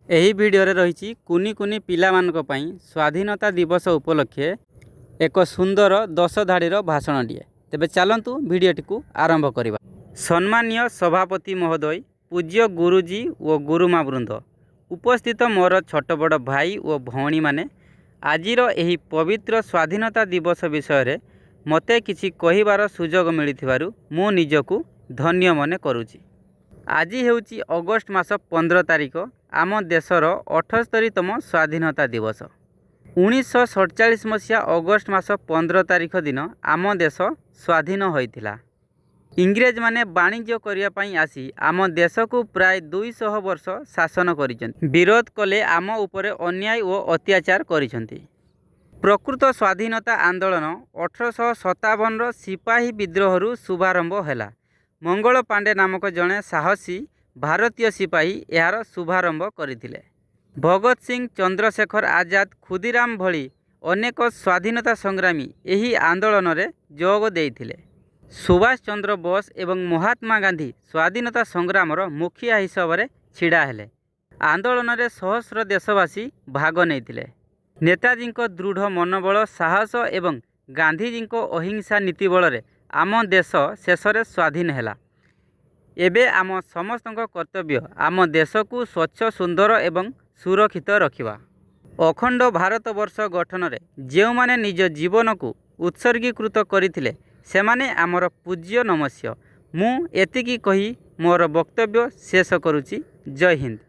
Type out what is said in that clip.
ଏହି ଭିଡ଼ିଓରେ ରହିଛି କୁନି କୁନି ପିଲାମାନଙ୍କ ପାଇଁ ସ୍ୱାଧୀନତା ଦିବସ ଉପଲକ୍ଷେ ଏକ ସୁନ୍ଦର 10 ଧାଡ଼ିର ଭାଷଣଟିଏ। ତେବେ ଚାଲନ୍ତୁ ଭିଡ଼ିଓଟିକୁ ଆରମ୍ଭ କରିବା। ସମ୍ମାନୀୟ ସଭାପତି ମହୋଦୟ, ପୂଜ୍ୟ ଗୁରୁଜୀ ଓ ଗୁରୁମା ବୃନ୍ଦ, ଉପସ୍ଥିତ ମୋର ଛୋଟ ବଡ଼ ଭାଇ ଓ ଭଉଣୀମାନେ, ଆଜିର ଏହି ପବିତ୍ର ସ୍ୱାଧୀନତା ଦିବସ ବିଷୟରେ ମୋତେ କିଛି କହିବାର ସୁଯୋଗ ମିଳିଥିବାରୁ ମୁଁ ନିଜକୁ ଧନ୍ୟ ମନେ କରୁଛି। ଆଜି ହେଉଛି ଅଗଷ୍ଟ ମାସ 15 ତାରିଖ, ଆମ ଦେଶର 78ତମ ସ୍ୱାଧୀନତା ଦିବସ। 1947 ମସିହା ଅଗଷ୍ଟ ମାସ 15 ତାରିଖ ଦିନ ଆମ ଦେଶ ସ୍ୱାଧୀନ ହୋଇଥିଲା। ଇଂରେଜମାନେ ବାଣିଜ୍ୟ କରିବା ପାଇଁ ଆସି ଆମ ଦେଶକୁ ପ୍ରାୟ 200 ବର୍ଷ ଶାସନ କରିଛନ୍ତି। ବିରୋଧ କଲେ ଆମ ଉପରେ ଅନ୍ୟାୟ ଓ ଅତ୍ୟାଚାର କରିଛନ୍ତି। ପ୍ରକୃତ ସ୍ୱାଧୀନତା ଆନ୍ଦୋଳନ 1857ର ସିପାହୀ ବିଦ୍ରୋହରୁ ଶୁଭାରମ୍ଭ ହେଲା। ମଙ୍ଗଳ ପାଣ୍ଡେ ନାମକ ଜଣେ ସାହସୀ ଭାରତୀୟ ସିପାହୀ ଏହାର ଶୁଭାରମ୍ଭ କରିଥିଲେ। ଭଗତ ସିଂ, ଚନ୍ଦ୍ରଶେଖର ଆଜାଦ, ଖୁଦିରାମ ଭଳି ଅନେକ ସ୍ୱାଧୀନତା ସଂଗ୍ରାମୀ ଏହି ଆନ୍ଦୋଳନରେ ଯୋଗ ଦେଇଥିଲେ। ସୁଭାଷ ଚନ୍ଦ୍ର ବୋଷ ଏବଂ ମହାତ୍ମା ଗାନ୍ଧୀ ସ୍ୱାଧୀନତା ସଂଗ୍ରାମର ମୁଖିଆ ହିସାବରେ ଛିଡ଼ା ହେଲେ। ଆନ୍ଦୋଳନରେ ସହସ୍ର ଦେଶବାସୀ ଭାଗ ନେଇଥିଲେ। ନେତାଜୀଙ୍କ ଦୃଢ଼ ମନୋବଳ, ସାହସ ଏବଂ ଗାନ୍ଧୀଜୀଙ୍କ ଅହିଂସା ନୀତି ବଳରେ ଆମ ଦେଶ ଶେଷରେ ସ୍ୱାଧୀନ ହେଲା। ଏବେ ଆମ ସମସ୍ତଙ୍କ କର୍ତ୍ତବ୍ୟ ଆମ ଦେଶକୁ ସ୍ୱଚ୍ଛ, ସୁନ୍ଦର ଏବଂ ସୁରକ୍ଷିତ ରଖିବା। ଅଖଣ୍ଡ ଭାରତବର୍ଷ ଗଠନରେ ଯେଉଁମାନେ ନିଜ ଜୀବନକୁ ଉତ୍ସର୍ଗୀକୃତ କରିଥିଲେ ସେମାନେ ଆମର ପୂଜ୍ୟ ନମସ୍ୟ। ମୁଁ ଏତିକି କହି ମୋର ବକ୍ତବ୍ୟ ଶେଷ କରୁଛି। ଜୟ ହିନ୍ଦ।